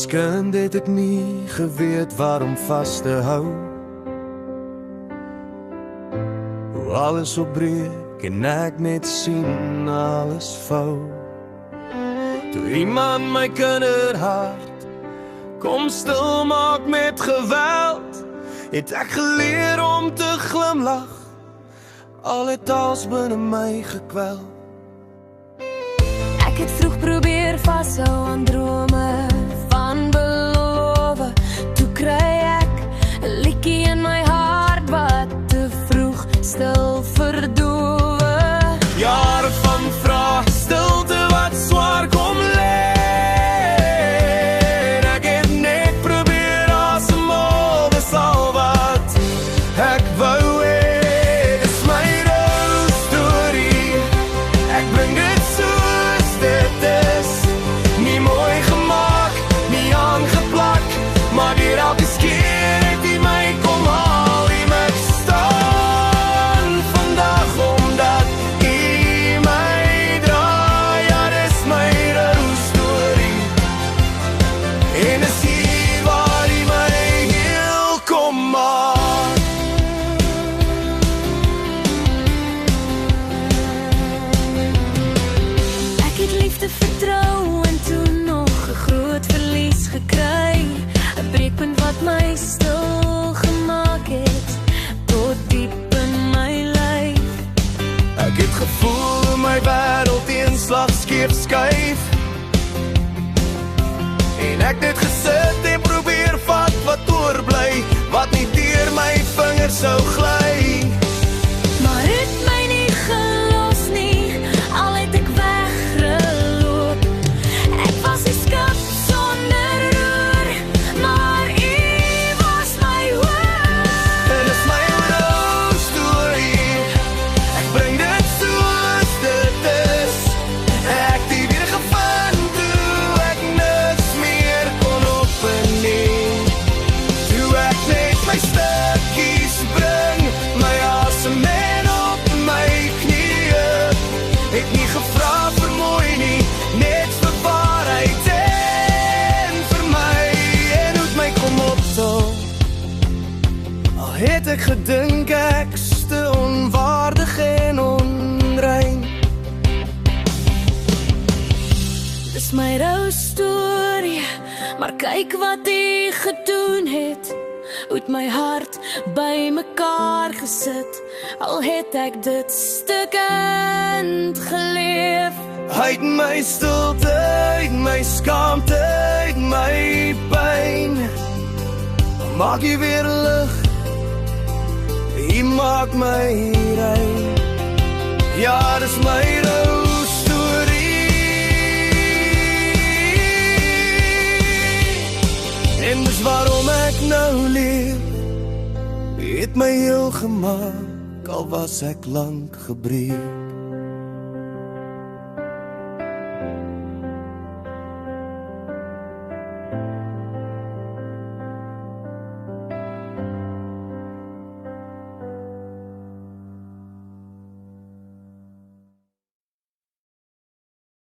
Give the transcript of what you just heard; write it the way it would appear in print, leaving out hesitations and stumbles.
kind het ek nie geweet waarom vas te hou. Hoe alles opbreek en ek net sien alles vou. Toe iemand my kinderhart kom stil maak met geweld, het ek geleer om te glimlag, al het als binne my gekwel. Ek het vroeg probeer vashou aan drome van belofte. Toe kry ek 'n liedjie in my hart wat te vroeg stil verdowe. Jare van vrae, stilte wat swaar kom lê. Ek het net probeer asemhaal, dis al wat ek wou hê. Dis my ou storie, ek bring dit soos dit is. Nie mooi gemaak, nie aangeplak, maar deur elke keer het hy my kom haal. Hy my staan vandag omdat hy my draai. Ja, dis my ou storie, en is hier waar hy my heel kom maak. Ek het liefde vertrou en toe nog 'n groot verlies gekry. 'n Breekpunt wat my stil gemaak het tot diep in my lyf. Ek het gevoel my wêreld eenslag skeef skuif, en ek het gesit en probeer vat wat oorbly, wat nie deur my vingers sou gly. Maar het my nie gelos nie, al het ek weggeloop. Ek was die skip sonder roer, maar u was my hoop. En is my ou storie, ek bring dit soos dit is. Ek het die weer gevind toe ek niks meer kon opneem. Toe ek net my stukkies bring, my asem en op my knieë. Het nie gevra vir mooi nie, net vir waarheid en vir my. En hoe het my kom optel, al het ek gedink ek's te onwaardig en onrein. Dis my ou storie, maar kyk wat hy gedoen het. Uit my hart by mekaar gesit, al het ek dit stukkend geleef. Uit my stilte, uit my skaamte, uit my pyn, maak jy weer lig, jy maak my rein. Ja, dis my ou storie, en dis waarom ek nou leef. Jy het my heel gemaak, al was ek lank gebreek.